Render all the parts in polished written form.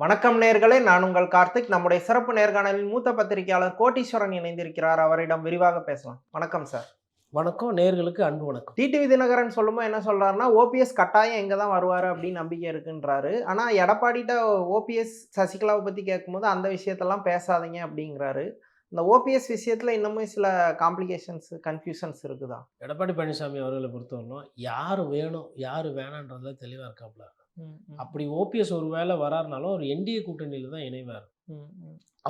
வணக்கம் நேயர்களே, நான் உங்கள் கார்த்திக். நம்முடைய சிறப்பு நேர்காணலில் மூத்த பத்திரிகையாளர் கோட்டீஸ்வரன் இணைந்திருக்கிறார். அவரிடம் விரிவாக பேசலாம். வணக்கம் சார். வணக்கம். நேயர்களுக்கு அன்பு வணக்கம். டிடிவி தினகரன் சொல்லும்போது என்ன சொல்றாருன்னா, ஓபிஎஸ் கட்டாயம் இங்க தான் வருவாரு அப்படின்னு நம்பிக்கை இருக்குன்றாரு. ஆனா எடப்பாடிட்ட ஓபிஎஸ், சசிகலாவை பத்தி கேட்கும்போது அந்த விஷயத்தெல்லாம் பேசாதீங்க அப்படிங்கிறாரு. இந்த ஓபிஎஸ் விஷயத்துல இன்னமும் சில காம்ப்ளிகேஷன்ஸ், கன்ஃபியூஷன்ஸ் இருக்குதா? எடப்பாடி பழனிசாமி அவர்களை பொறுத்தவரையிலும் யார் வேணும், யார் வேணான்றதுல தெளிவா இருக்காப்புல. அப்படி ஓபிஎஸ் ஒரு வேளை வராருனாலும் அவர் என்டிஏ கூட்டணியில தான் இணைவார்.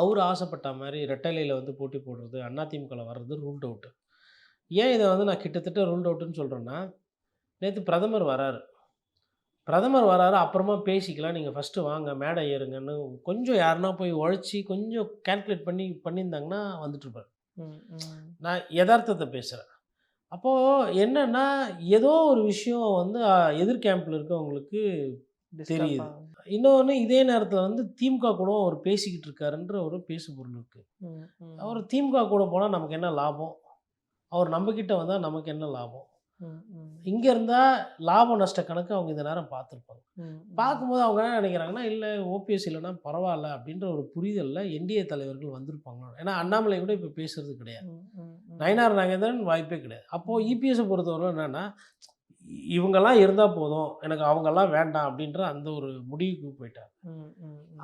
அவர் ஆசைப்பட்ட மாதிரி ரெட்டலையில் வந்து போட்டி போடுறது, அதிமுகவில் வர்றது ரூல்ட் அவுட்டு. ஏன் இதை வந்து நான் கிட்டத்தட்ட ரூல்ட் அவுட்டுன்னு சொல்கிறேன்னா, நேற்று பிரதமர் வராரு, அப்புறமா பேசிக்கலாம், நீங்கள் ஃபஸ்ட்டு வாங்க மேடை ஏறுங்கன்னு கொஞ்சம் யாருன்னா போய் உழைச்சி கொஞ்சம் கால்குலேட் பண்ணியிருந்தாங்கன்னா வந்துட்டுருப்பார். நான் யதார்த்தத்தை பேசுகிறேன். அப்போது என்னென்னா, ஏதோ ஒரு விஷயம் வந்து எதிர் கேம்பில் இருக்கவங்களுக்கு தெரியுது. இன்னொன்று, இதே நேரத்தில் வந்து திமுக கூட அவர் பேசிக்கிட்டு இருக்காருன்ற ஒரு பேசு பொருள் இருக்குது. அவர் திமுக கூட போனால் நமக்கு என்ன லாபம், அவர் நம்மக்கிட்ட வந்தால் நமக்கு என்ன லாபம், இங்கே இருந்தால் லாப நஷ்ட கணக்கு அவங்க இந்த நேரம் பார்த்துருப்பாங்க. பார்க்கும்போது அவங்க என்ன நினைக்கிறாங்கன்னா, இல்லை ஓபிஎஸ் இல்லைன்னா பரவாயில்ல அப்படின்ற ஒரு புரிதலில் என்டிஏ தலைவர்கள் வந்திருப்பாங்க. ஏன்னா அண்ணாமலை கூட இப்போ பேசுறது கிடையாது, நயினார் நாகேந்திரன் வாய்ப்பே கிடையாது. அப்போது இபிஎஸை பொறுத்தவரை என்னென்னா, இவங்கெல்லாம் இருந்தால் போதும், எனக்கு அவங்கெல்லாம் வேண்டாம் அப்படின்ற அந்த ஒரு முடிவுக்கு போயிட்டார்.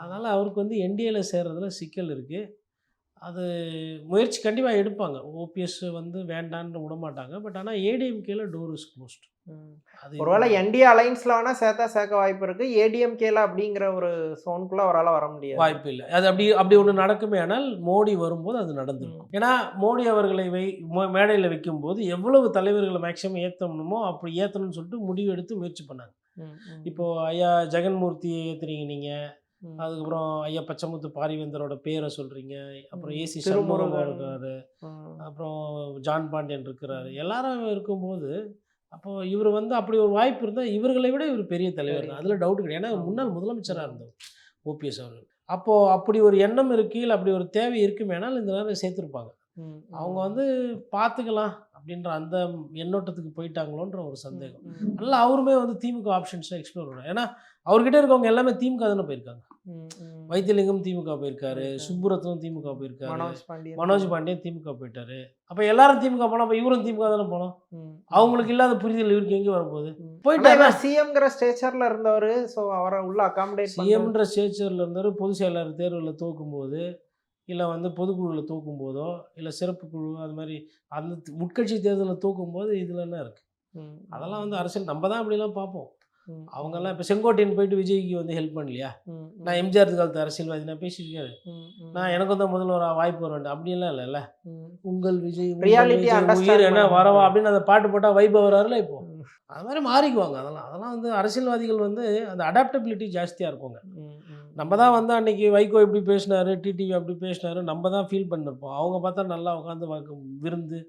அதனால் அவருக்கு வந்து என்டிஏல சேர்றதுல சிக்கல் இருக்குது. அது முயற்சி கண்டிப்பாக எடுப்பாங்க. ஓபிஎஸ் வந்து வேண்டான்னு விடமாட்டாங்க. பட் ஆனால் ஏடிஎம்கேல டோர் இஸ் க்ளோஸ்ட். அது ஒருவேளை என்டிஏ அலைன்ஸ்ல வேணா சேர்க்க வாய்ப்பு இருக்கு. ஏடிஎம்கேல அப்படிங்கிற ஒரு சோனுக்குள்ள அவரால் வர முடியாது, வாய்ப்பு இல்லை. அது அப்படி ஒன்று நடக்குமே ஆனால் மோடி வரும்போது அது நடந்துருக்கும். ஏன்னா மோடி அவர்களை மேடையில் வைக்கும்போது எவ்வளவு தலைவர்களை மேக்சிமம் ஏற்றணுமோ அப்படி ஏற்றணும்னு சொல்லிட்டு முடிவு எடுத்து முயற்சி பண்ணாங்க. இப்போது ஐயா ஜெகன்மூர்த்தியை ஏற்றுறீங்க நீங்கள், அதுக்கப்புறம் ஐயா பச்சமுத்து பாரிவேந்தரோட பேரை சொல்கிறீங்க, அப்புறம் ஏசி சண்முகம் இருக்காரு, அப்புறம் ஜான் பாண்டியன் இருக்கிறாரு, எல்லாரும் இருக்கும்போது அப்போது இவர் வந்து அப்படி ஒரு வாய்ப்பு இருந்தால் இவர்களை விட இவர் பெரிய தலைவர் தான், அதில் டவுட் கிடையாது. ஏன்னா முன்னாள் முதலமைச்சராக இருந்தவர் ஓபிஎஸ் அவர்கள். அப்போது அப்படி ஒரு எண்ணம் இருக்கு, இல்லை அப்படி ஒரு தேவை இருக்குமேனால் இந்த நேரம் சேர்த்துருப்பாங்க. அவங்க வந்து பார்த்துக்கலாம் அப்படின்ற அந்த எண்ணோட்டத்துக்கு போயிட்டாங்களோன்ற ஒரு சந்தேகம். அதனால் அவருமே வந்து திமுக ஆப்ஷன்ஸை எக்ஸ்ப்ளோர் பண்ணார். ஏன்னா அவர்கிட்ட இருக்கவங்க எல்லாமே திமுக தானே போயிருக்காங்க. வைத்தியலிங்கம் திமுக போயிருக்காரு, சுப்புரத்னம் திமுக போயிருக்காரு, மனோஜ் பாண்டியன் திமுக போயிட்டாரு. அப்போ எல்லாரும் திமுக போனால் அப்போ இவரும் திமுக தானே போனோம். அவங்களுக்கு இல்லாத புரிதல் இவருக்கு எங்கே வரப்போகுது? போயிட்டு சிஎம்ங்கிற ஸ்டேச்சர்ல இருந்தவர், ஸோ அவரை உள்ள அகாமடேட் சிஎம்ன்ற ஸ்டேச்சரில் இருந்தவர் பொதுச் செயலாளர் தேர்வில் தோக்கும்போது, இல்லை வந்து பொதுக்குழுவில் தூக்கும்போதோ, இல்லை சிறப்பு குழு அது மாதிரி அந்த உட்கட்சி தேர்தலில் தூக்கும்போது இதில் என்ன இருக்குது? அதெல்லாம் வந்து அரசியல் நம்ம தான் அப்படிலாம் பார்ப்போம். அவங்கெல்லாம் இப்போ செங்கோட்டையன் போயிட்டு விஜய்க்கு வந்து ஹெல்ப் பண்ணலையா? நான் எம்ஜிஆர் காலத்து அரசியல்வாதி, நான் பேசியிருக்காரு, நான் எனக்கு வந்து முதல்ல ஒரு வாய்ப்பு வர வேண்டாம் அப்படின்லாம் இல்லைல்ல. உங்கள் விஜய் உயிர் என்ன வரவா அப்படின்னு அந்த பாட்டு போட்டால் வைப் வராருல. இப்போ அது மாதிரி மாறிக்குவாங்க. அதெல்லாம் வந்து அரசியல்வாதிகள் வந்து அந்த அடாப்டபிலிட்டி ஜாஸ்தியாக இருக்குங்க. நம்ம தான் வந்து அன்றைக்கி வைகோ இப்படி பேசினார், டிடிவி அப்படி பேசினார், நம்ம தான் ஃபீல் பண்ணிருப்போம். அவங்க பார்த்தா நல்லா உட்காந்து விருந்து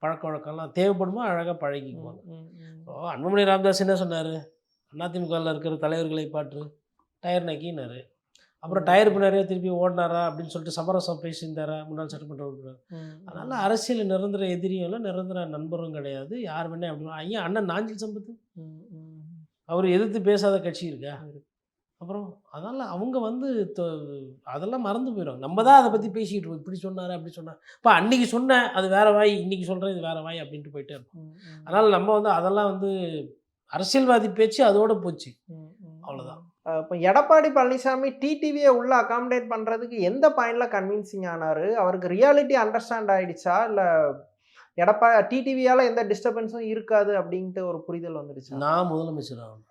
பழக்க வழக்கம்லாம் தேவைப்படுமோ அழகாக பழகிக்குவாங்க. அன்புமணி ராமதாஸ் என்ன சொன்னார்? அதிமுகவில் இருக்கிற தலைவர்களை பாட்டு டயர் நக்கினார். அப்புறம் டயர் பின்னாரே திருப்பி ஓடினாரா அப்படின்னு சொல்லிட்டு சமரசம் பேசியிருந்தாரா முன்னாள் சட்டமன்ற உறுப்பினர். அதனால் அரசியல் நிரந்தர எதிரியும் இல்லை, நிரந்தர நண்பரும் கிடையாது. யார் வேணா அப்படி ஐயா அண்ணன் நாஞ்சில் சம்பத்து அவர் எதிர்த்து பேசாத கட்சி இருக்கா? அப்புறம் அதனால் அவங்க வந்து அதெல்லாம் மறந்து போயிடும். நம்ம தான் அதை பற்றி பேசிக்கிட்டு இருக்கோம், இப்படி சொன்னார் அப்படி சொன்னார். இப்போ அன்றைக்கி சொன்னேன் அது வேறு வாய், இன்றைக்கி சொல்கிறேன் இது வேறு வாய் அப்படின்ட்டு போயிட்டே இருக்கும். அதனால் நம்ம வந்து அதெல்லாம் வந்து அரசியல்வாதி பேச்சு அதோட போச்சு, அவ்வளோதான். இப்போ எடப்பாடி பழனிசாமி டிடிவியை உள்ள அகாமடேட் பண்ணுறதுக்கு எந்த பாயிண்டில் கன்வின்சிங் ஆனார்? அவருக்கு ரியாலிட்டி அண்டர்ஸ்டாண்ட் ஆகிடுச்சா, இல்லை டிடிவியால் எந்த டிஸ்டர்பன்ஸும் இருக்காது அப்படின்ட்டு ஒரு புரிதல் வந்துடுச்சு? நான் முதலமைச்சர் ஆகணும்,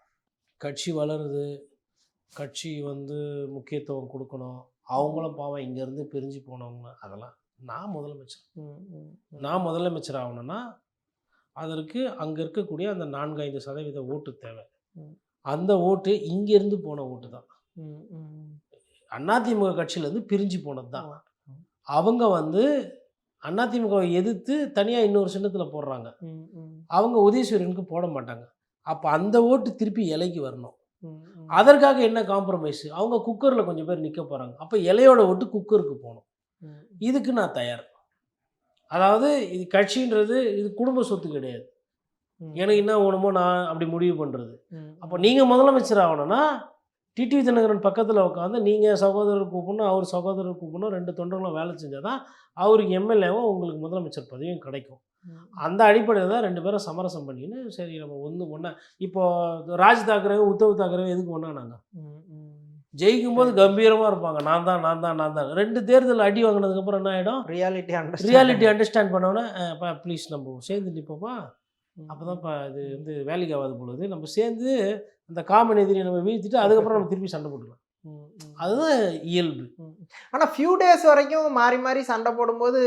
கட்சி வளருது, கட்சி வந்து முக்கியத்துவம் கொடுக்கணும், அவங்களும் பாவம் இங்கேருந்து பிரிஞ்சு போனவங்க, அதெல்லாம் நான் முதலமைச்சர் ஆகணும்னா அதற்கு அங்கே இருக்கக்கூடிய அந்த 4-5% ஓட்டு தேவை. அந்த ஓட்டு இங்கேருந்து போன ஓட்டு தான், அதிமுக கட்சியிலேருந்து பிரிஞ்சு போனது தான். அவங்க வந்து அதிமுகவை எதிர்த்து தனியாக இன்னொரு சின்னத்தில் போடுறாங்க, அவங்க உதயசூரியனுக்கு போட மாட்டாங்க. அப்போ அந்த ஓட்டு திருப்பி இலைக்கு வரணும். அதற்காக என்ன காம்ப்ரமைஸு? அவங்க குக்கரில் கொஞ்சம் பேர் நிற்க போகிறாங்க, அப்போ இலையோட ஓட்டு குக்கருக்கு போகணும். இதுக்கு நான் தயார். அதாவது இது கட்சின்றது இது குடும்ப சொத்து கிடையாது, எனக்கு என்ன வேணுமோ நான் அப்படி முடிவு பண்ணுறது. அப்போ நீங்கள் முதலமைச்சர் ஆகணும்னா டிடிவி தினகரன் பக்கத்தில் உட்காந்து நீங்கள் சகோதரர் கூப்பிடணும், அவர் சகோதரர் கூப்பிடணும், 2 தொண்டர்களும் வேலை செஞ்சால் தான் அவருக்கு எம்எல்ஏவும் உங்களுக்கு முதலமைச்சர் பதவியும் கிடைக்கும். அந்த அடிப்படையில் தான் 2 பேரும் சமரசம் பண்ணின்னு சரி நம்ம ஒன்றா இப்போது ராஜ் தாக்கரே உத்தவ் தாக்கரே எதுக்கு ஒன்றானாங்க? ஜெயிக்கும்போது கம்பீரமாக இருப்பாங்க, நான் தான் 2 தேர்தல் அடி வாங்கினதுக்கப்புறம் என்ன ஆகிடும்? ரியாலிட்டி அண்டர்ஸ்டாண்ட் பண்ணோன்னே ப்ளீஸ் நம்ம சேர்ந்து நிற்போமா, அப்போ தான்ப்பா இது வந்து வேலைக்கு ஆகாது பொழுது நம்ம சேர்ந்து அந்த காமன் எதிரியை நம்ம வீழ்த்திட்டு அதுக்கப்புறம் நம்ம திருப்பி சண்டை போட்டுக்கலாம். அதுதான் இயல்பு. ஆனால் ஃபியூ டேஸ் வரைக்கும் மாறி மாறி சண்டை போடும்போது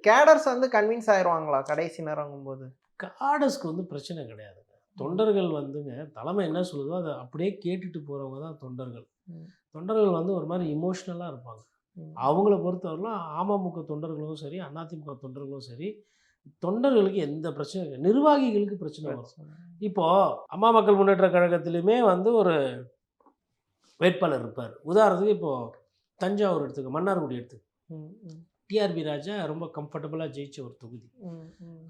கேடர்ஸ் வந்து கன்வின்ஸ் ஆயிடுவாங்களா கடைசி நேரங்கும்போது? காடர்ஸ்க்கு வந்து பிரச்சனை கிடையாதுங்க. தொண்டர்கள் வந்துங்க தலைமை என்ன சொல்லுதோ அதை அப்படியே கேட்டுட்டு போகிறவங்க தான் தொண்டர்கள். தொண்டர்கள் வந்து ஒரு மாதிரி இமோஷ்னலாக இருப்பாங்க. அவங்கள பொறுத்தவரைலாம் அமமுக தொண்டர்களும் சரி, அதிமுக தொண்டர்களும் சரி, தொண்டர்களுக்கு எந்த பிரச்சனையும் இல்லை. நிர்வாகிகளுக்கு பிரச்சனை வரும். இப்போது அம்மா மக்கள் முன்னேற்ற கழகத்திலையுமே வந்து ஒரு வேட்பாளர் இருப்பார். உதாரணத்துக்கு இப்போது தஞ்சாவூர் எடுத்துக்க, மன்னார்குடி எடுத்துக்க, டிஆர்பி ராஜா ரொம்ப கம்ஃபர்டபுளாக ஜெயிச்ச ஒரு தொகுதி.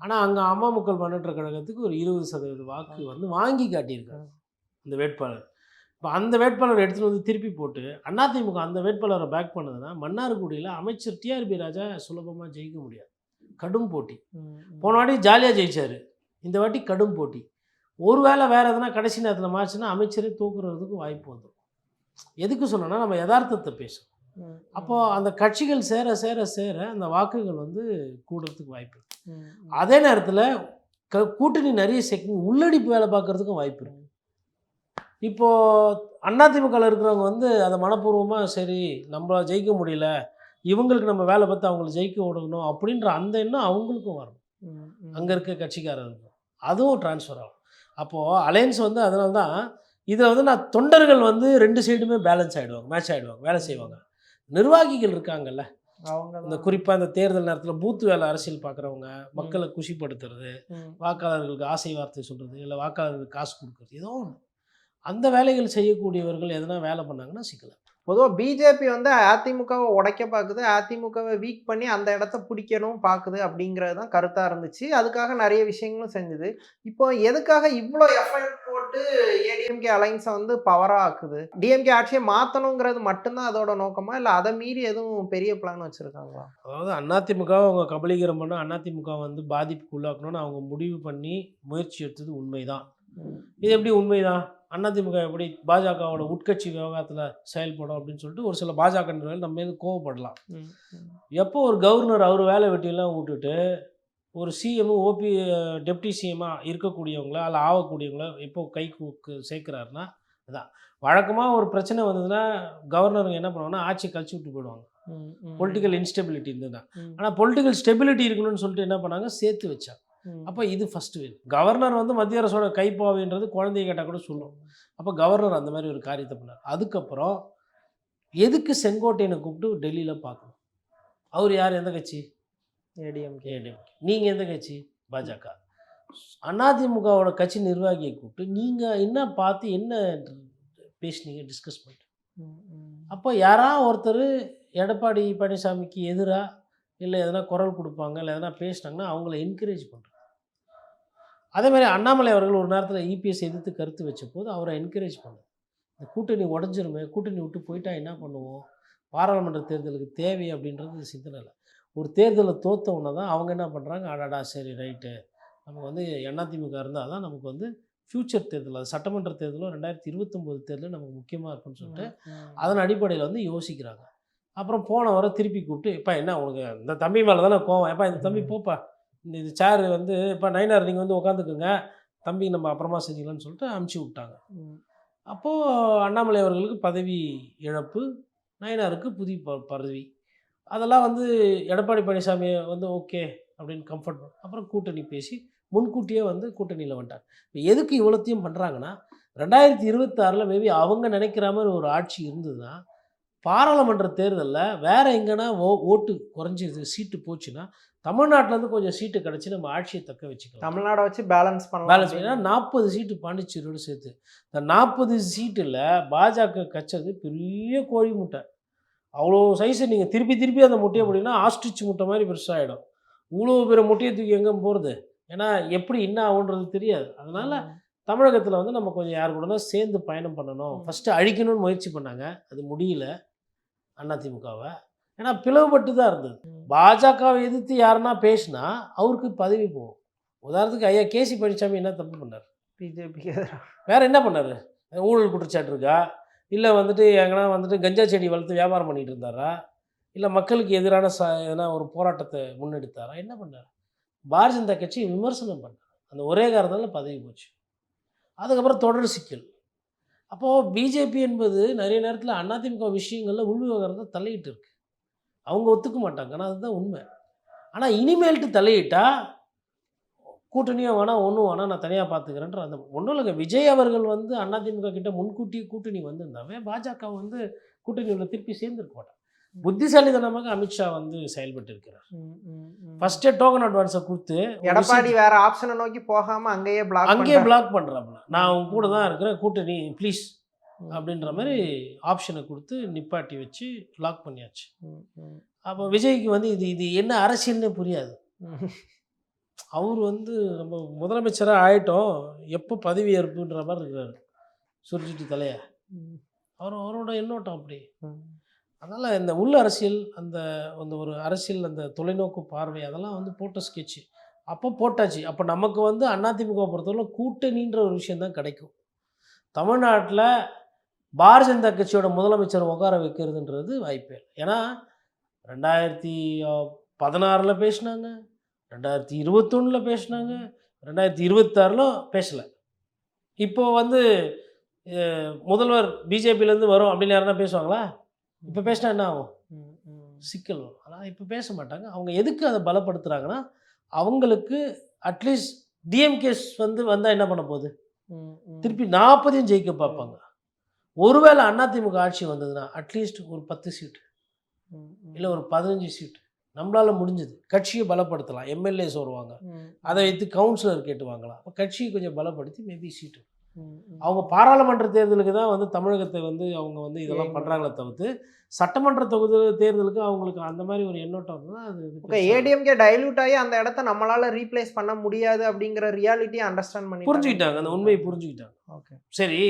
ஆனால் அங்கே அம்மா மக்கள் முன்னேற்ற கழகத்துக்கு ஒரு 20% வாக்கு வந்து வாங்கி காட்டியிருக்காரு இந்த வேட்பாளர். இப்போ அந்த வேட்பாளரை எடுத்துகிட்டு வந்து திருப்பி போட்டு அதிமுக அந்த வேட்பாளரை பேக் பண்ணதுன்னா மன்னார்குடியில் அமைச்சர் டிஆர்பி ராஜா சுலபமாக ஜெயிக்க முடியாது. கடும் போட்டி. போன வாட்டி ஜாலியாக ஜெயிச்சார், இந்த வாட்டி கடும் போட்டி. ஒரு வேளை வேறு எதனா கடைசி நேரத்தில் மாறுச்சுன்னா அமைச்சரே தூக்குறதுக்கு வாய்ப்பு வந்துடும். எதுக்கு சொன்னோன்னா நம்ம யதார்த்தத்தை பேசும். அப்போது அந்த கட்சிகள் சேர சேர சேர அந்த வாக்குகள் வந்து கூடுறதுக்கு வாய்ப்பு. அதே நேரத்தில் கூட்டணி நிறைய உள்ளடிப்பு வேலை பார்க்குறதுக்கும் வாய்ப்பு இருக்கு. இப்போது அதிமுகவில் இருக்கிறவங்க வந்து அதை மனப்பூர்வமாக சரி நம்மள ஜெயிக்க முடியல, இவங்களுக்கு நம்ம வேலை பார்த்து அவங்களை ஜெயிக்க விடணும் அப்படின்ற அந்த எண்ணம் அவங்களுக்கும் வரணும். அங்கே இருக்க கட்சிக்காரர்களுக்கும் அதுவும் ட்ரான்ஸ்ஃபர் ஆகும். அப்போது அலையன்ஸ் வந்து அதனால தான் இதில் வந்து நான் தொண்டர்கள் வந்து 2 சைடுமே பேலன்ஸ் ஆகிடுவாங்க, மேட்ச் ஆகிடுவாங்க, வேலை செய்வாங்க. நிர்வாகிகள் இருக்காங்கல்ல, அவங்க இந்த குறிப்பாக இந்த தேர்தல் நேரத்தில் பூத்து வேலை அரசியல் பார்க்குறவங்க, மக்களை குஷிப்படுத்துறது, வாக்காளர்களுக்கு ஆசை வார்த்தை சொல்கிறது, இல்லை வாக்காளர்களுக்கு காசு கொடுக்குறது, ஏதோ ஒன்று அந்த வேலைகள் செய்யக்கூடியவர்கள் எதனா வேலை பண்ணாங்கன்னா சிக்கல. பொதுவாக பிஜேபி வந்து அதிமுகவை உடைக்க பார்க்குது, அதிமுகவை வீக் பண்ணி அந்த இடத்த பிடிக்கணும் பார்க்குது அப்படிங்கிறது தான் கருத்தாக இருந்துச்சு. அதுக்காக நிறைய விஷயங்களும் செஞ்சுது. இப்போ எதுக்காக இவ்வளோ எஃபர்ட் போட்டு ஏடிஎம்கே அலைன்ஸை வந்து பவராக ஆக்குது? டிஎம்கே ஆட்சியை மாற்றணுங்கிறது மட்டும்தான் அதோட நோக்கமா, இல்லை அதை மீறி எதுவும் பெரிய பிளான் வச்சுருக்காங்களா? அதாவது அதிமுகவை அவங்க கபலீகரம் பண்ண அதிமுக வந்து பாதிப்புக்கு உள்ளாக்கணும்னு அவங்க முடிவு பண்ணி முயற்சி எடுத்தது உண்மைதான். இது எப்படி உண்மைதான்? அதிமுக எப்படி பாஜகவோட உட்கட்சி விவகாரத்தில் செயல்படும் அப்படின்னு சொல்லிட்டு ஒரு சில பாஜக நம்ம மீது கோவப்படலாம். எப்போ ஒரு கவர்னர் அவர் வேலை வெட்டியெல்லாம் விட்டுட்டு ஒரு சிஎம் டெப்டி சிஎம்மாக இருக்கக்கூடியவங்கள அல்ல ஆகக்கூடியவங்கள எப்போ கைக்கு சேர்க்குறாருன்னா, அதான் வழக்கமாக ஒரு பிரச்சனை வந்ததுன்னா கவர்னருங்க என்ன பண்ணுவாங்கன்னா ஆட்சி கழிச்சு விட்டு போயிடுவாங்க. பொலிட்டிக்கல் இன்ஸ்டெபிலிட்டி இருந்ததுன்னா. ஆனால் பொலிட்டிக்கல் ஸ்டெபிலிட்டி இருக்கணும்னு சொல்லிட்டு என்ன பண்ணாங்க, சேர்த்து வச்சாங்க. அப்போ இது ஃபஸ்ட்டு வேணும். கவர்னர் வந்து மத்திய அரசோட கைப்பாவின்றது குழந்தைய கேட்டால் கூட சொல்லும். அப்போ கவர்னர் அந்த மாதிரி ஒரு காரியத்தை பண்ணார். அதுக்கப்புறம் எதுக்கு செங்கோட்டையனை கூப்பிட்டு டெல்லியில் பார்க்கணும்? அவர் யார், எந்த கட்சி? ஏடிஎம்கே. நீங்கள் எந்த கட்சி? பாஜக. அதிமுகவோட கட்சி நிர்வாகியை கூப்பிட்டு நீங்கள் என்ன பார்த்து என்ன பேசுனீங்க, டிஸ்கஸ் பண்ணிட்டு. அப்போ யாராவது ஒருத்தர் எடப்பாடி பழனிசாமிக்கு எதிராக இல்லை எதனா குரல் கொடுப்பாங்க, இல்லை எதனா பேசினாங்கன்னா அவங்கள என்கரேஜ் பண்ணுறாங்க. அதேமாதிரி அண்ணாமலை அவர்கள் ஒரு நேரத்தில் இபிஎஸ் எதிர்த்து கருத்து வச்ச போது அவரை என்கரேஜ் பண்ணார். இந்த கூட்டணி உடஞ்சிருமே, கூட்டணி விட்டு போயிட்டா என்ன பண்ணுவோம், பாராளுமன்ற தேர்தலுக்கு தேவை அப்படின்றது சிந்தனை இல்லை. ஒரு தேர்தலில் தோற்றவுடனே தான் அவங்க என்ன பண்ணுறாங்க, அடாடா சரி ரைட்டு, நமக்கு வந்து அதிமுக இருந்தால் தான் நமக்கு வந்து ஃப்யூச்சர் தேர்தல், அது சட்டமன்ற தேர்தலும் 2029 தேர்தலும் நமக்கு முக்கியமாக இருக்குன்னு சொல்லிட்டு அதன் அடிப்படையில் வந்து யோசிக்கிறாங்க. அப்புறம் போன வர திருப்பி கூப்பிட்டு, இப்போ என்ன உனக்கு இந்த தம்பி மேலே தானே கோவம், எப்பா இந்த தம்பி போப்பா, இது சேர் வந்து இப்போ நயினார் நீங்கள் வந்து உட்காந்துக்குங்க, தம்பி நம்ம அப்புறமா செஞ்சுக்கலான்னு சொல்லிட்டு அமுச்சு விட்டாங்க. அப்போது அண்ணாமலை அவர்களுக்கு பதவி இழப்பு, நயினாருக்கு புதிய பதவி. அதெல்லாம் வந்து எடப்பாடி பழனிசாமியை வந்து ஓகே அப்படின்னு கம்ஃபர்ட் பண்ண அப்புறம் கூட்டணி பேசி முன்கூட்டியே வந்து கூட்டணியில் வந்துட்டாங்க. இப்போ எதுக்கு இவ்வளோத்தையும் பண்ணுறாங்கன்னா, 2026 மேபி அவங்க நினைக்கிற மாதிரி ஒரு ஆட்சி இருந்ததுன்னா, பாராளுமன்ற தேர்தலில் வேறு எங்கன்னா ஓட்டு குறைஞ்சி சீட்டு போச்சுன்னா தமிழ்நாட்டிலேருந்து கொஞ்சம் சீட்டு கிடச்சி நம்ம ஆட்சியை தக்க வச்சுக்கலாம். தமிழ்நாடை வச்சு பேலன்ஸ் பண்ணலாம். 40 சீட்டு பாண்டிச்சேரியோடு சேர்த்து இந்த 40 சீட்டில் பாஜக கட்சது பெரிய கோழி முட்டை. அவ்வளோ சைஸை நீங்கள் திருப்பி அந்த முட்டையை போட்டிங்கன்னா ஆஸ்ட்ரிச் முட்டை மாதிரி பெருசாகிடும். இவ்வளோ பெரிய முட்டையை தூக்கி எங்கே போகிறது? ஏன்னா எப்படி என்ன ஆகுன்றது தெரியாது. அதனால் தமிழகத்தில் வந்து நம்ம கொஞ்சம் யார் கூடனா சேர்ந்து பயணம் பண்ணணும், ஃபஸ்ட்டு அழிக்கணும்னு முயற்சி பண்ணாங்க. அது முடியல அதிமுகவை. ஏன்னா பிளவுபட்டு தான் இருந்தது. பாஜகவை எதிர்த்து யாருன்னா பேசினா அவருக்கு பதவி போகும். உதாரணத்துக்கு ஐயா கேசி பழனிசாமி என்ன தப்பு பண்ணார்? பிஜேபிக்கு வேறு என்ன பண்ணார்? ஊழல் குற்றச்சாட்டு இருக்கா? இல்லை வந்துட்டு எங்கன்னா வந்துட்டு கஞ்சா செடி வளர்த்து வியாபாரம் பண்ணிகிட்டு இருந்தாரா? இல்லை மக்களுக்கு எதிரான எதனா ஒரு போராட்டத்தை முன்னெடுத்தாரா? என்ன பண்ணார்? பாரதிய ஜனதா கட்சி விமர்சனம் பண்ணார். அந்த ஒரே காரணத்தால் பதவி போச்சு. அதுக்கப்புறம் தொடர் சிக்கல். அப்போது பிஜேபி என்பது நிறைய நேரத்தில் அதிமுக விஷயங்களில் உள்விவகாரத்தை தலையிட்டு இருக்கு. அவங்க ஒத்துக்க மாட்டாங்க. ஆனால் அதுதான் உண்மை. ஆனால் இனிமேல்ட்டு தலையிட்டா கூட்டணியும் வேணாம், ஒன்றும் வேணாம், நான் தனியாக பார்த்துக்கிறேன்ற அந்த ஒன்றும் இல்லைங்க. விஜய் அவர்கள் வந்து அதிமுக கிட்ட முன்கூட்டியே கூட்டணி வந்திருந்தாவே பாஜக வந்து கூட்டணியில் திருப்பி சேர்ந்துருக்க மாட்டாங்க. புத்திசாலித்தனமாக அமித்ஷா வந்து செயல்பட்டு இருக்கிறார். ஃபர்ஸ்டே டோக்கன் அட்வான்ஸை கொடுத்து எடப்பாடி வேற ஆப்ஷனை நோக்கி போகாம அங்கேயே பிளாக் பண்ணுறாப்புல. நான் உங்க கூட தான் இருக்கிறேன், கூட்டணி ப்ளீஸ் அப்படின்ற மாதிரி ஆப்ஷனை கொடுத்து நிப்பாட்டி வச்சு லாக் பண்ணியாச்சு. அப்போ விஜய்க்கு வந்து இது இது என்ன அரசியல்னே புரியாது. அவர் வந்து நம்ம முதலமைச்சராக ஆயிட்டோம், எப்போ பதவி ஏற்புன்ற மாதிரி இருக்கிறாரு சுருச்சிட்டு தலையை. அவரோட எண்ணோட்டம் அப்படி. அதனால் இந்த உள்ள அரசியல் அந்த அந்த ஒரு அரசியல் அந்த தொலைநோக்கு பார்வை அதெல்லாம் வந்து போட்ட ஸ்கெட்சு அப்போ போட்டாச்சு. அப்போ நமக்கு வந்து அதிமுக பொறுத்தவரை கூட்டணின்ற ஒரு விஷயந்தான் கிடைக்கும். தமிழ்நாட்டில் பாரதிய ஜனதா கட்சியோட முதலமைச்சர் உட்கார வைக்கிறதுன்றது வாய்ப்பே இல்லை. ஏன்னா 2016 பேசினாங்க, 2021 பேசினாங்க, 2026 பேசலை. இப்போ வந்து முதல்வர் பிஜேபியிலேருந்து வரும் அப்படின்னு யாருன்னா பேசுவாங்களா? இப்போ பேசினா என்ன ஆகும்? சிக்கல் வரும். ஆனால் இப்போ பேச மாட்டாங்க. அவங்க எதுக்கு அதை பலப்படுத்துகிறாங்கன்னா அவங்களுக்கு அட்லீஸ்ட் டிஎம்கேஸ் வந்து வந்தால் என்ன பண்ண போகுது? திருப்பி 40 ஜெயிக்க பார்ப்பாங்க. ஒருவேளை அதிமுக ஆட்சி வந்ததுன்னா அட்லீஸ்ட் ஒரு 10 சீட்டு இல்லை ஒரு 15 சீட்டு நம்மளால் முடிஞ்சது. கட்சியை பலப்படுத்தலாம், எம்எல்ஏஸ் வருவாங்க, அதை வைத்து கவுன்சிலர் கேட்டு வாங்கலாம். அப்போ கட்சியை கொஞ்சம் பலப்படுத்தி மேபி சீட்டு. அவங்க பாராளுமன்ற தேர்தலுக்கு தான் வந்து தமிழகத்தை வந்து அவங்க வந்து இதெல்லாம் பண்ணுறாங்களே தவிர்த்து சட்டமன்ற தொகுதி தேர்தலுக்கு அவங்களுக்கு அந்த மாதிரி ஒரு எண்ணோட்டம் தான். அது ஏடிஎம்கே டைல்யூட் ஆகி அந்த இடத்த நம்மளால ரீப்ளேஸ் பண்ண முடியாது அப்படிங்கிற ரியாலிட்டியை அண்டர்ஸ்டாண்ட் பண்ணி புரிஞ்சுக்கிட்டாங்க, அந்த உண்மையை புரிஞ்சுக்கிட்டாங்க. ஓகே, சரி,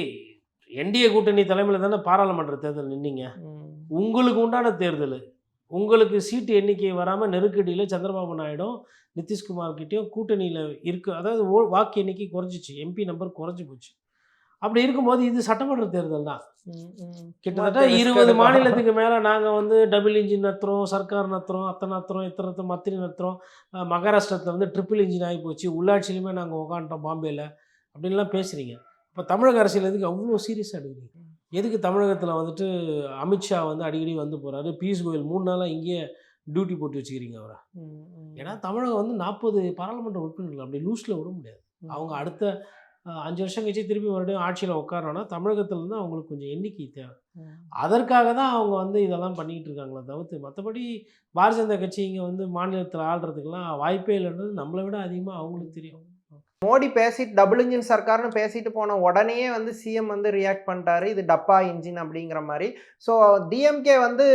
என்டிஏ கூட்டணி தலைமையில் தானே பாராளுமன்ற தேர்தல் நின்னீங்க. உங்களுக்கு உண்டான தேர்தல், உங்களுக்கு சீட்டு எண்ணிக்கை வராமல் நெருக்கடியில் சந்திரபாபு நாயுடும் நிதிஷ்குமார்கிட்டையும் கூட்டணியில் இருக்குது. அதாவது வாக்கு எண்ணிக்கை குறைஞ்சிச்சு, எம்பி நம்பர் குறைஞ்சி போச்சு. அப்படி இருக்கும்போது இது சட்டமன்ற தேர்தல் தான். கிட்டத்தட்ட 20 மாநிலத்துக்கு மேலே நாங்கள் வந்து டபுள் இன்ஜின் நடத்துகிறோம், சர்க்கார் நடத்துகிறோம், அத்தனை நடத்துகிறோம், இத்தனை மத்திரி நடத்துகிறோம். மகாராஷ்டிரத்தில் வந்து ட்ரிபிள் இன்ஜின் ஆகி போச்சு, உள்ளாட்சியிலுமே நாங்கள் உட்காந்துட்டோம் பாம்பேயில் அப்படின்லாம் பேசுகிறீங்க. இப்போ தமிழக அரசியல் எதுக்கு அவ்வளோ சீரியஸாக எடுக்கிறீங்க? எதுக்கு தமிழகத்தில் வந்துட்டு அமித்ஷா வந்து அடிக்கடி வந்து போகிறாரு, பியூஷ் கோயல் 3 நாளாக இங்கேயே டியூட்டி போட்டு வச்சுக்கிறீங்க அவரை? ஏன்னா தமிழகம் வந்து 40 பாராளுமன்ற உறுப்பினர்கள் அப்படி லூஸில் விட முடியாது. அவங்க அடுத்த 5 வருஷம் கழிச்சு திருப்பி மறுபடியும் ஆட்சியில் உட்காரோன்னா தமிழகத்துலேருந்து அவங்களுக்கு கொஞ்சம் எண்ணிக்கை தேவை. அதற்காக தான் அவங்க வந்து இதெல்லாம் பண்ணிக்கிட்டு இருக்காங்களே தவிர்த்து மற்றபடி பாரதிய ஜனதா கட்சி இங்கே வந்து மாநிலத்தில் ஆள்றதுக்கெல்லாம் வாய்ப்பே இல்லைன்றது நம்மளை விட அதிகமாக அவங்களுக்கு தெரியும். மோடி பேசிட்டு டபுள் இன்ஜின் சர்க்கார்னு பேசிட்டு போன உடனே வந்து சிஎம் வந்து ரியாக்ட் பண்ணிட்டாரு, இது டப்பா இன்ஜின் அப்படிங்கிற மாதிரி. ஸோ டிஎம்கே வந்து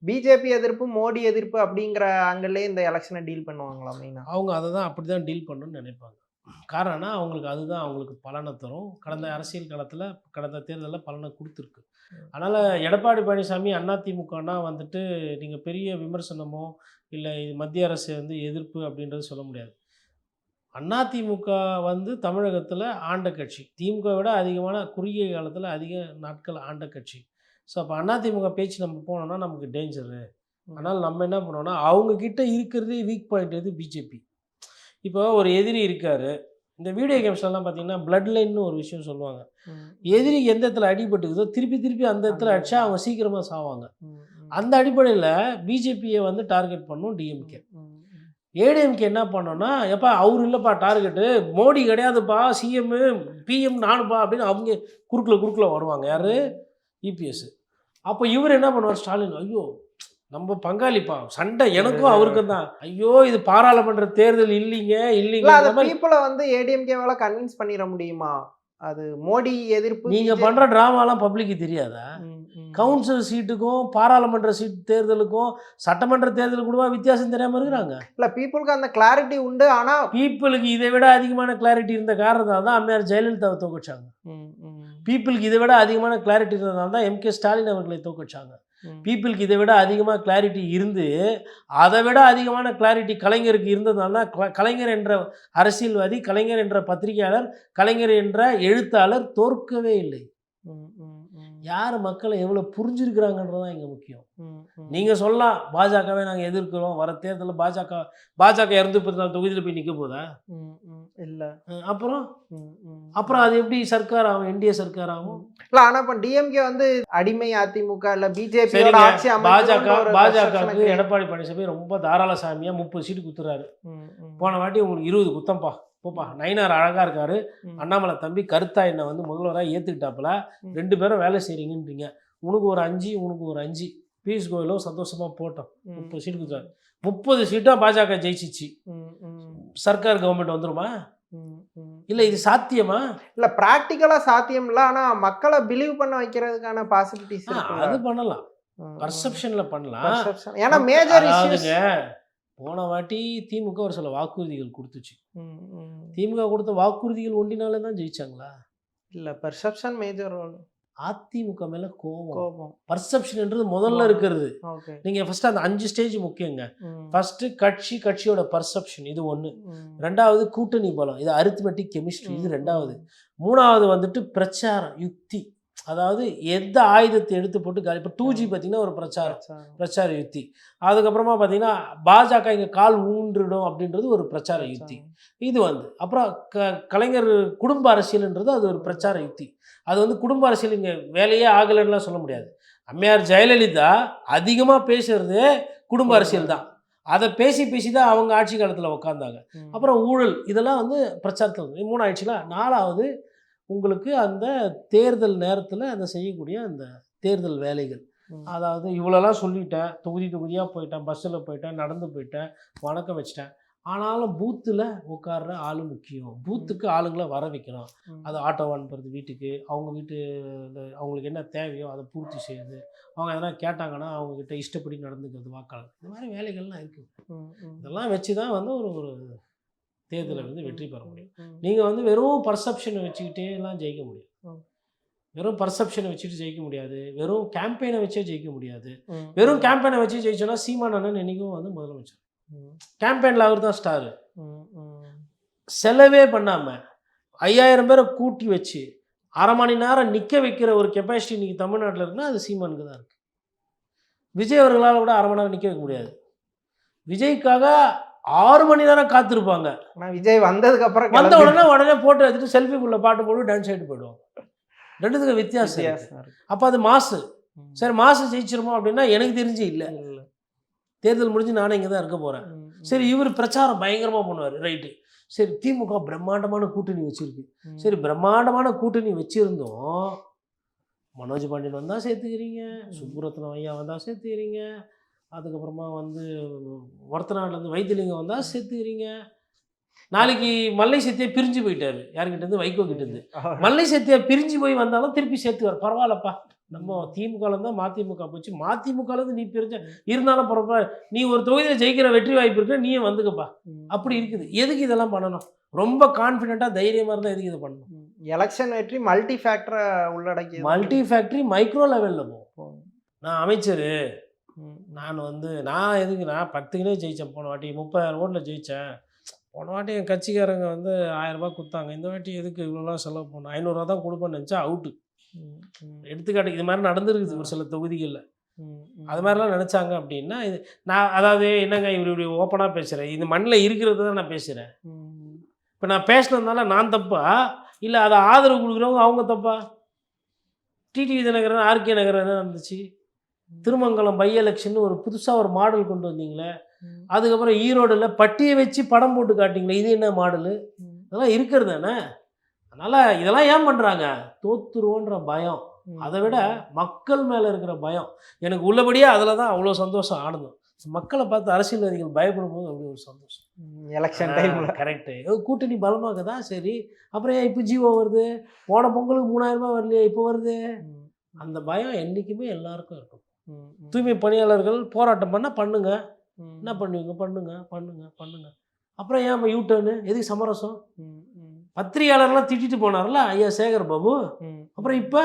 பிஜேபி எதிர்ப்பு மோடி எதிர்ப்பு அப்படிங்கிற ஆங்கிள்லேயே இந்த எலெக்ஷனை டீல் பண்ணுவாங்களா? மெயினாக அவங்க அதை தான் அப்படி தான் டீல் பண்ணணும்னு நினைப்பாங்க. காரணம்னா அவங்களுக்கு அதுதான் அவங்களுக்கு பலனை தரும். கடந்த அரசியல் காலத்தில் கடந்த தேர்தலில் பலனை கொடுத்துருக்கு. அதனால் எடப்பாடி பழனிசாமி அதிமுகனா வந்துட்டு நீங்கள் பெரிய விமர்சனமோ இல்லை இது மத்திய அரசு வந்து எதிர்ப்பு அப்படின்றது சொல்ல முடியாது. அதிமுக வந்து தமிழகத்தில் ஆண்ட கட்சி, திமுக விட அதிகமான குறுகிய காலத்தில் அதிக நாட்கள் ஆண்ட கட்சி. ஸோ அப்போ அதிமுக பேச்சு நம்ம போனோம்னா நமக்கு டேஞ்சரு. ஆனால் நம்ம என்ன பண்ணோம்னா அவங்கக்கிட்ட இருக்கிறதே வீக் பாயிண்ட் எது? பிஜேபி. இப்போ ஒரு எதிரி இருக்கார். இந்த வீடியோ கேம்ஸ்லாம் பார்த்தீங்கன்னா பிளட் லைன்னு ஒரு விஷயம் சொல்லுவாங்க. எதிரி எந்த இடத்துல அடிபட்டுக்குதோ திருப்பி அந்த இடத்துல அடித்தா அவங்க சீக்கிரமாக சாவாங்க. அந்த அடிப்படையில் பிஜேபியை வந்து டார்கெட் பண்ணும் டிஎம்கே. ஏடிஎம்கே என்ன பண்ணோன்னா, எப்பா அவர் இல்லைப்பா டார்கெட்டு, மோடி கிடையாதுப்பா, சிஎம்மு பிஎம் நானுப்பா அப்படின்னு அவங்க குறுக்கில் வருவாங்க. யார்? இபிஎஸ். அப்போ இவர் என்ன பண்ணுவார்? ஸ்டாலின், ஐயோ நம்ம பங்காளிப்பா, சண்டை எனக்கும் அவருக்கும் தான், ஐயோ இது பாராளுமன்ற தேர்தல் இல்லைங்க. அந்த பீப்புளை வந்து ஏடிஎம்கேவால கன்வின்ஸ் பண்ணிட முடியுமா? அது மோடி எதிர்ப்பு நீங்கள் பண்ணுற ட்ராமாலாம் பப்ளிக்கு தெரியாதா? கவுன்சில் சீட்டுக்கும் பாராளுமன்ற சீட் தேர்தலுக்கும் சட்டமன்ற தேர்தலுக்கு கூட வித்தியாசம் தெரியாமல் இருக்கிறாங்க. இல்லை, பீப்புளுக்கு அந்த கிளாரிட்டி உண்டு. ஆனால் பீப்புளுக்கு இதை விட அதிகமான கிளாரிட்டி இருந்த காரணத்தால் தான் அம்மையார் ஜெயலலிதாவை தோக்கடிச்சாங்க. பீப்புளுக்கு இதை விட அதிகமான கிளாரிட்டி இருந்ததால் தான் எம்கே ஸ்டாலின் அவர்களை தோக்கடிச்சாங்க. பீப்புளுக்கு இதை விட அதிகமாக கிளாரிட்டி இருந்து அதை விட அதிகமான கிளாரிட்டி கலைஞருக்கு இருந்ததுனால தான் கலைஞர் என்ற அரசியல்வாதி, கலைஞர் என்ற பத்திரிகையாளர், கலைஞர் என்ற எழுத்தாளர் தோற்கவே இல்லை. யார் மக்களை எவ்வளோ புரிஞ்சிருக்கிறாங்கன்றதான் இங்கே முக்கியம். நீங்கள் சொல்லலாம் பாஜகவே நாங்கள் எதிர்க்கிறோம், வர தேர்தலில் பாஜக 234 தொகுதியில் போய் நிற்க போதா? இல்லை. அப்புறம் அது எப்படி சர்க்கார் ஆகும்? என்டிஏ சர்க்கார் ஆகும்? இல்லை, ஆனால் இப்போ டிஎம்கே வந்து அடிமை அதிமுக இல்லை பிஜேபி ஆட்சி பாஜகவுக்கு எடப்பாடி பழனிசாமி ரொம்ப தாராள சாமியாக 30 சீட்டு குத்துறாரு. போன வாட்டி உங்களுக்கு 20 குத்தம்பா போப்பா. நயினார் அழகாக இருக்காரு, அண்ணாமலை தம்பி கருத்தா என்னை வந்து முதல்வராக ஏற்றுக்கிட்டாப்புல, 2 பேரும் வேலை செய்கிறீங்கன்றீங்க, உனக்கு ஒரு 5 உனக்கு ஒரு 5, பியூஷ் கோயலும் சந்தோஷமாக போட்டோம். 30 சீட்டு கொடுத்தாரு. 30 சீட்டாக பாஜக ஜெயிச்சிச்சு. சர்க்கார் கவர்மெண்ட் வந்துருமா? இல்லை, இது சாத்தியமா? இல்லை, ப்ராக்டிக்கலாக சாத்தியம் இல்லை. ஆனால் மக்களை பிலீவ் பண்ண வைக்கிறதுக்கான பாசிபிலிட்டிஸ் அது பண்ணலாம், பர்செப்ஷனில் பண்ணலாம். ஏன்னா மேஜர் இஷ்யூஸ். போன வாட்டி திமுக ஒரு சில வாக்குறுதிகள் கொடுத்துச்சு. திமுக கொடுத்த வாக்குறுதிகள் ஒன்றினாலே தான் ஜெயிச்சாங்களா? இல்லை, பர்செப்ஷன் மேஜர் ரோல். அதிமுக மேலே கோபம். பர்செப்ஷன்ன்றது முதல்ல இருக்கிறது. நீங்கள் ஃபஸ்ட்டு அந்த 5 ஸ்டேஜ் முக்கியங்க. ஃபஸ்ட்டு கட்சியோட பர்செப்ஷன், இது ஒன்று. 2வது கூட்டணி பலம், இது அரித்மெட்டிக் கெமிஸ்ட்ரி, இது 2வது. 3வது வந்துட்டு பிரச்சாரம் யுக்தி, அதாவது எந்த ஆயுதத்தை எடுத்து போட்டு இப்போ 2G பார்த்திங்கன்னா ஒரு பிரச்சார யுக்தி. அதுக்கப்புறமா பார்த்திங்கன்னா பாஜக இங்கே கால் ஊன்றிடும் அப்படின்றது ஒரு பிரச்சார யுக்தி. இது வந்து அப்புறம் கலைஞர் குடும்ப அரசியல்ன்றது அது ஒரு பிரச்சார யுக்தி. அது வந்து குடும்ப அரசியல் இங்கே வேலையே ஆகலைன்னுலாம் சொல்ல முடியாது. அம்மையார் ஜெயலலிதா அதிகமாக பேசுறது குடும்ப அரசியல் தான். அதை பேசி தான் அவங்க ஆட்சி காலத்தில் உட்காந்தாங்க. அப்புறம் ஊழல், இதெல்லாம் வந்து பிரச்சாரத்தில் 3 ஆயிடுச்சுல. 4வது உங்களுக்கு அந்த தேர்தல் நேரத்தில் அந்த செய்யக்கூடிய அந்த தேர்தல் வேலைகள். அதாவது இவ்வளோலாம் சொல்லிட்டேன், தொகுதியாக போயிட்டேன், பஸ்ஸில் போயிட்டேன், நடந்து போயிட்டேன், வணக்கம் வச்சிட்டேன். ஆனாலும் பூத்தில் உட்கார்ற ஆள் முக்கியம். பூத்துக்கு ஆளுங்களை வர வைக்கணும். அது ஆட்டோ அனுப்புறது வீட்டுக்கு, அவங்க அவங்களுக்கு என்ன தேவையோ அதை பூர்த்தி செய்யுது. அவங்க எதனா கேட்டாங்கன்னா அவங்கக்கிட்ட இஷ்டப்படி நடந்துக்கிறது வாக்காளர். இந்த மாதிரி வேலைகள்லாம் இருக்குது. இதெல்லாம் வச்சு தான் வந்து ஒரு தேர்தலை வந்து வெற்றி பெற முடியும். நீங்கள் வந்து வெறும் பர்செப்ஷனை வச்சுக்கிட்டே எல்லாம் ஜெயிக்க முடியும். வெறும் பர்செப்ஷனை வச்சுட்டு ஜெயிக்க முடியாது. வெறும் கேம்பெயினை வச்சே ஜெயிக்க முடியாது. வெறும் கேம்பெயினை வச்சு ஜெயிச்சோன்னா சீமான் அண்ணன் என்றைக்கும் வந்து முதலமைச்சர். கேம்பெயினில் அவர் தான் ஸ்டாரு. செலவே பண்ணாமல் 5000 பேரை கூட்டி வச்சு அரை மணி நேரம் நிற்க வைக்கிற ஒரு கெப்பாசிட்டி இன்றைக்கி தமிழ்நாட்டில் இருக்குன்னா அது சீமானுக்கு தான் இருக்குது. விஜய் அவர்களால் கூட அரை மணி நேரம் நிற்க வைக்க முடியாது. விஜய்க்காக 6 மணி நேரம் காத்திருப்பாங்க. விஜய் வந்ததுக்கப்புறம் வந்த உடனே போட்டு எடுத்துட்டு செல்ஃபிக்குள்ள பாட்டு போட்டு டான்ஸ் ஆகிட்டு போயிடுவாங்க. 2த்துக்கு வித்தியாசம். அப்போ அது மாசு. சரி, மாசு ஜெயிச்சிருமோ அப்படின்னா எனக்கு தெரிஞ்சு இல்லை. தேர்தல் முடிஞ்சு நானே இங்கே தான் இருக்க போகிறேன். சரி, இவர் பிரச்சாரம் பயங்கரமாக பண்ணுவார், ரைட்டு. சரி, திமுக பிரம்மாண்டமான கூட்டணி வச்சுருக்கு. சரி, பிரம்மாண்டமான கூட்டணி வச்சுருந்தோம், மனோஜ் பாண்டியன் வந்தால் சேர்த்துக்கிறீங்க, சுப்புரத்னம் ஐயா வந்தால் சேர்த்துக்கிறீங்க, அதுக்கப்புறமா வந்து ஒருத்தநாட்டிலேருந்து வைத்தியலிங்கம் வந்தால் சேர்த்துக்கிறீங்க. நாளைக்கு மல்லை சத்தியா பிரிஞ்சு போயிட்டார், யாருக்கிட்டேருந்து, வைகோ கிட்டேருந்து. மல்லை சத்தியா பிரிஞ்சு போய் வந்தாலும் திருப்பி சேர்த்துவார். பரவாயில்லப்பா, நம்ம திமுகலேருந்து மதிமுக போச்சு, மதிமுகலேருந்து நீ பிரிஞ்ச இருந்தாலும் பரவாயில்ல, நீ ஒரு தொகுதியில் ஜெயிக்கிற வெற்றி வாய்ப்பு இருக்கு, நீயே வந்துக்கப்பா. அப்படி இருக்குது. எதுக்கு இதெல்லாம் பண்ணணும்? ரொம்ப கான்ஃபிடென்ட்டாக தைரியமாக இருந்தால் எதுக்கு இதை பண்ணணும்? எலெக்ஷன் வெற்றி மல்டி ஃபேக்டரை உள்ளடக்கி, மல்டி ஃபேக்டரி மைக்ரோ லெவலில் போகும். நான் அமைச்சர், நான் எதுக்கு, நான் 10க்குனே ஜெயித்தேன். போன வாட்டி 30,000 ஓட்டில் ஜெயித்தேன். போன வாட்டி என் கட்சிக்காரங்க வந்து 1000 ரூபாய் கொடுத்தாங்க. இந்த வாட்டி எதுக்கு இவ்வளோலாம் செலவு பண்ணணும்? 500 ரூபா தான் கொடுப்பேன்னு நினச்சா அவுட்டு. எடுத்துக்காட்டு இது மாதிரி நடந்துருக்குது ஒரு சில தொகுதிகளில். அது மாதிரிலாம் நினச்சாங்க அப்படின்னா இது நான், அதாவது என்னங்க இவர் இப்படி ஓப்பனாக பேசுகிறேன், இது மண்ணில் இருக்கிறது தான் நான் பேசுகிறேன். இப்போ நான் பேசினதுனால நான் தப்பா, இல்லை அதை ஆதரவு கொடுக்குறவங்க அவங்க தப்பா? டிடிவி தினகரன், ஆர்கே நகரன் என்ன இருந்துச்சு? திருமங்கலம் பை எலெக்ஷன் ஒரு புதுசாக ஒரு மாடல் கொண்டு வந்தீங்களே, அதுக்கப்புறம் ஈரோடில் பட்டியை வச்சு படம் போட்டு காட்டிங்களே, இது என்ன மாடலு? இதெல்லாம் இருக்கிறது தானே. அதனால் இதெல்லாம் ஏன் பண்ணுறாங்க? தோத்துருவோன்ற பயம், அதை விட மக்கள் மேலே இருக்கிற பயம். எனக்கு உள்ளபடியே அதில் தான் அவ்வளோ சந்தோஷம், ஆனந்தம். மக்களை பார்த்து அரசியல்வாதிகள் பயப்படும் போது அப்படி ஒரு சந்தோஷம். எலெக்ஷன் டைமில் கரெக்டு. கூட்டணி பலமாக தான். சரி, அப்புறம் இப்போ ஜிஓ வருது. போன பொங்கலுக்கு 3000 ரூபாய் வரலையே, இப்போ வருது. அந்த பயம் என்றைக்குமே எல்லாருக்கும் இருக்கும். தூய்மை பணியாளர்கள் போராட்டம் பண்ணுங்க, என்ன பண்ணுவீங்க, பண்ணுங்க. அப்புறம் ஏன் யூட்டர்னு, எதுக்கு சமரசம்? பத்திரிகையாளர்லாம் திட்டிட்டு போனார்ல ஐயா சேகர் பாபு, அப்புறம் இப்போ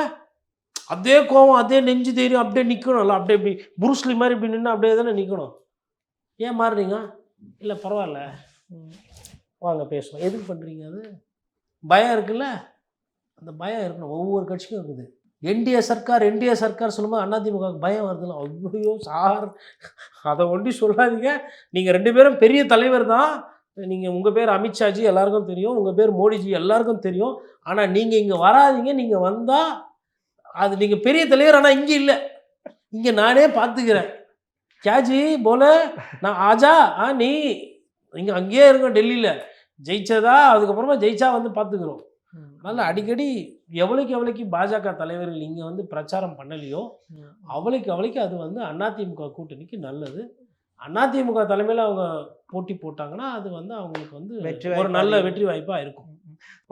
அதே கோவம், அதே நெஞ்சு தைரியம் அப்படியே நிற்கணும்ல, அப்படியே இப்படி புருஸ்லி மாதிரி இப்படி நின்று அப்படியே தானே நிற்கணும். ஏன் மாறுறீங்க? இல்லை பரவாயில்ல வாங்க பேசுவோம். எதுக்கு பண்ணுறீங்க? அது பயம் இருக்குல்ல, அந்த பயம் இருக்கணும். ஒவ்வொரு கட்சிக்கும் இருக்குது. என்டிஏ சர்க்கார் சொல்லும்போது அதிமுக பயம் வருதுல்ல, ஐயோ சார் அதை ஒண்டி சொல்லாதீங்க. நீங்கள் 2 பேரும் பெரிய தலைவர் தான். நீங்கள் உங்கள் பேர் அமித்ஷாஜி எல்லாருக்கும் தெரியும், உங்கள் பேர் மோடிஜி எல்லாருக்கும் தெரியும். ஆனால் நீங்கள் இங்கே வராதிங்க. நீங்கள் வந்தால் அது நீங்கள் பெரிய தலைவர். ஆனால் இங்கே இல்லை, இங்கே நானே பார்த்துக்கிறேன். கேஜி போல நான் ஆஜா நீ இங்கே அங்கேயே இருங்க டெல்லியில், ஜெயிச்சதா அதுக்கப்புறமா ஜெயிச்சா வந்து பார்த்துக்கிறோம். அதனால் அடிக்கடி எவ்வளோக்கு பாஜக தலைவர்கள் இங்கே வந்து பிரச்சாரம் பண்ணலையோ அவ்வளோக்கு அது வந்து அதிமுக கூட்டணிக்கு நல்லது. அதிமுக தலைமையில் அவங்க போட்டி போட்டாங்கன்னா அது வந்து அவங்களுக்கு வந்து ஒரு நல்ல வெற்றி வாய்ப்பாக இருக்கும்.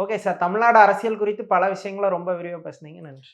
ஓகே சார், தமிழ்நாடு அரசியல் குறித்து பல விஷயங்களை ரொம்ப விரிவாக பேசுனீங்க. நன்றி.